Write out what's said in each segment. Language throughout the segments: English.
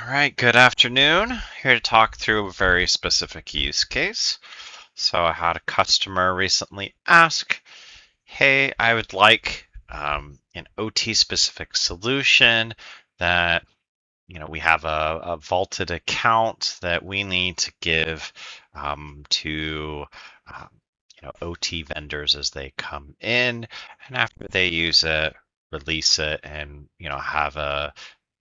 All right, good afternoon. Here to talk through a very specific use case. So I had a customer recently ask, hey, I would like an OT specific solution that, we have a vaulted account that we need to give to, um, OT vendors as they come in. And after they use it, release it and, have a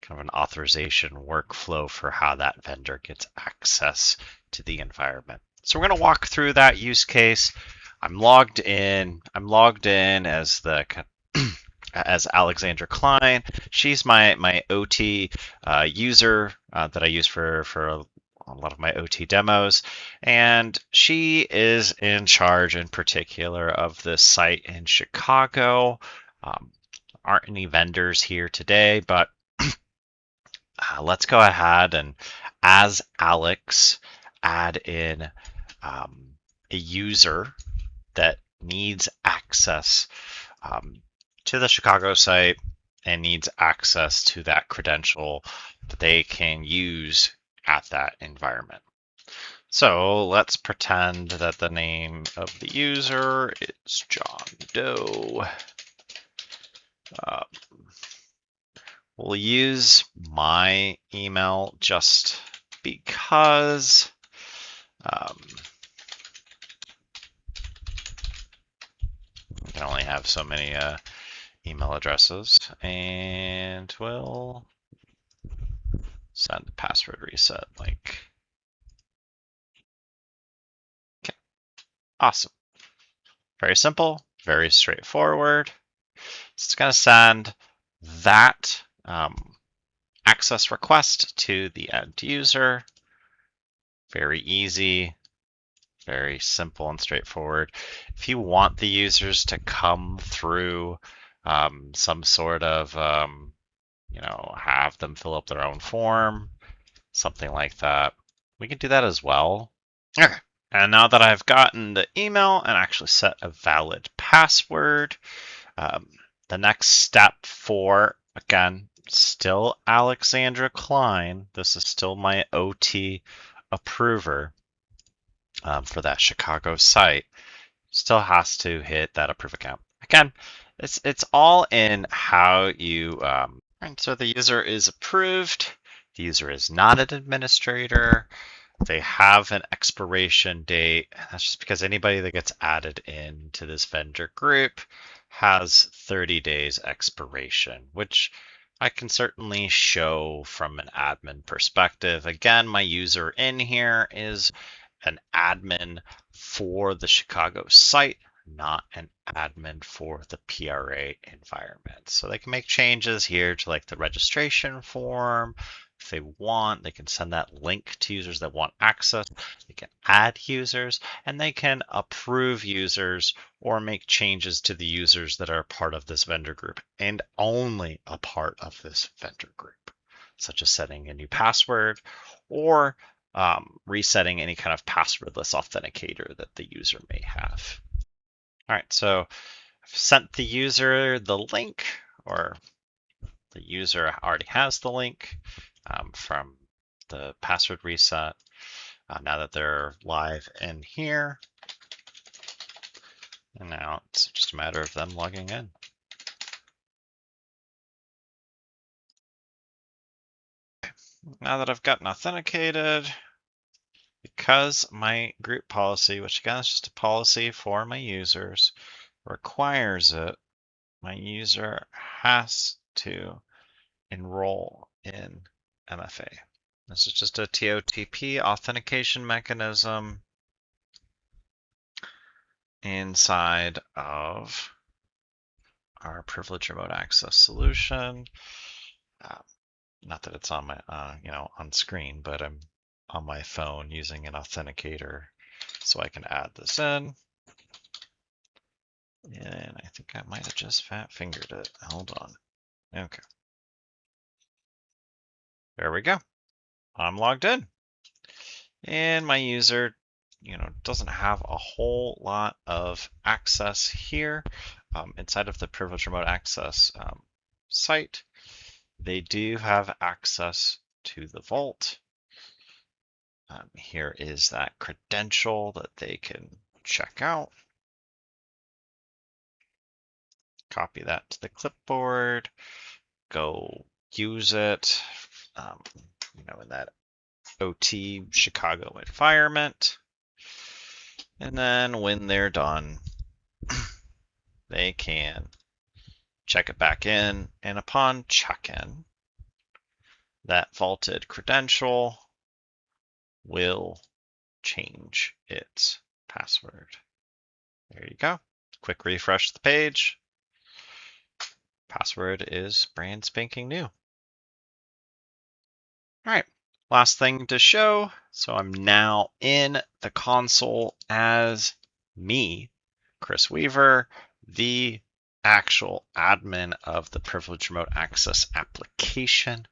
kind of an authorization workflow for how that vendor gets access to the environment. So we're going to walk through that use case. I'm logged in. I'm logged in as the as Alexandra Klein. She's my OT user that I use for a lot of my OT demos, and she is in charge, in particular, of this site in Chicago. Aren't any vendors here today, but let's go ahead and, as Alex, add in a user that needs access to the Chicago site and needs access to that credential that they can use at that environment. So let's pretend that the name of the user is John Doe. We'll use my email just because we can only have so many email addresses, and we'll send a password reset link. Okay, awesome. Very simple, very straightforward. So it's going to send that access request to the end user. Very easy, very simple and straightforward. If you want the users to come through some sort of, have them fill up their own form, something like that, we can do that as well. Okay. And now that I've gotten the email and actually set a valid password, the next step for, again, still Alexandra Klein, this is still my OT approver for that Chicago site, still has to hit that approve account. Again, it's all in how you, and so the user is approved, the user is not an administrator, they have an expiration date. That's just because anybody that gets added into this vendor group has 30 days expiration, which I can certainly show from an admin perspective. Again, my user in here is an admin for the Chicago site, not an admin for the PRA environment. So they can make changes here to like the registration form. If they want, they can send that link to users that want access. They can add users and they can approve users or make changes to the users that are part of this vendor group and only a part of this vendor group, such as setting a new password or resetting any kind of passwordless authenticator that the user may have. All right, so I've sent the user the link, or the user already has the link from the password reset. Now that they're live in here, and now it's just a matter of them logging in. Now that I've gotten authenticated, because my group policy, which again is just a policy for my users, requires it, my user has to enroll in MFA. This is just a TOTP authentication mechanism inside of our privileged remote access solution. Not that it's on my, on screen, but I'm on my phone using an authenticator, so I can add this in. And I think I might have just fat fingered it. Hold on. Okay. There we go. I'm logged in. And my user, doesn't have a whole lot of access here inside of the privileged remote access site. They do have access to the vault. Here is that credential that they can check out. Copy that to the clipboard, go use it, in that OT Chicago environment. And then when they're done, they can check it back in. And upon check-in, that vaulted credential will change its password. There you go. Quick refresh the page. Password is brand spanking new. All right, last thing to show. So I'm now in the console as me, Chris Weaver, the actual admin of the Privileged Remote Access application.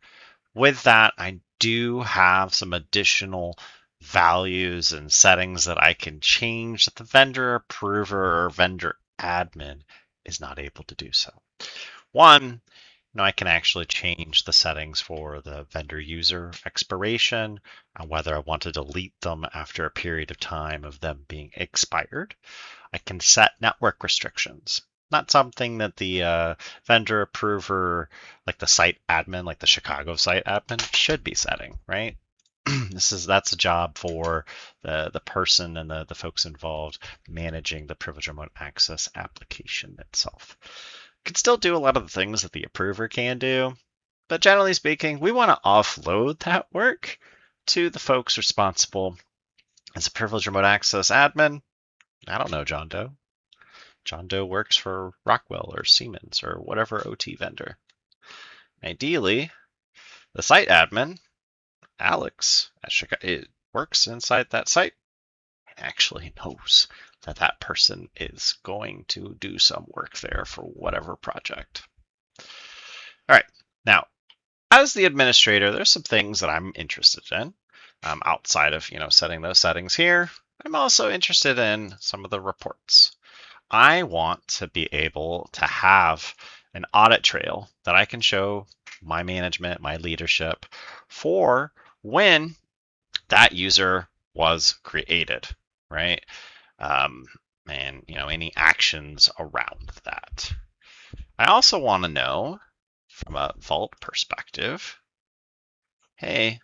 With that, I do have some additional values and settings that I can change that the vendor approver or vendor admin is not able to do so. One, I can actually change the settings for the vendor user expiration and whether I want to delete them after a period of time of them being expired. I can set network restrictions. Not something that the vendor approver, like the site admin, like the Chicago site admin, should be setting, right? That's a job for the person and the folks involved managing the privileged remote access application itself. Can still do a lot of the things that the approver can do, but generally speaking, we want to offload that work to the folks responsible. As a privileged remote access admin, I don't know John Doe. John Doe works for Rockwell or Siemens or whatever OT vendor. Ideally, the site admin, Alex, it works inside that site and actually knows that that person is going to do some work there for whatever project. All right, now, as the administrator, there's some things that I'm interested in outside of setting those settings here. I'm also interested in some of the reports. I want to be able to have an audit trail that I can show my management, my leadership for when that user was created, right? And any actions around that. I also want to know from a vault perspective, hey,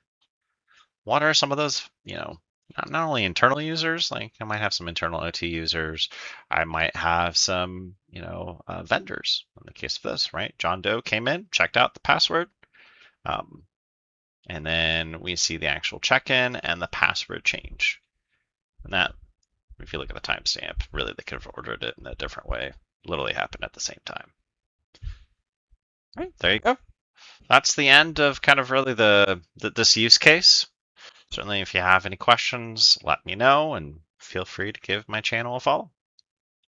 what are some of those, not only internal users, like I might have some internal OT users, I might have some, vendors in the case of this, right? John Doe came in, checked out the password, and then we see the actual check-in and the password change. And that, if you look at the timestamp, really they could have ordered it in a different way. Literally happened at the same time. All right, there you go. That's the end of kind of really this use case. Certainly, if you have any questions, let me know and feel free to give my channel a follow.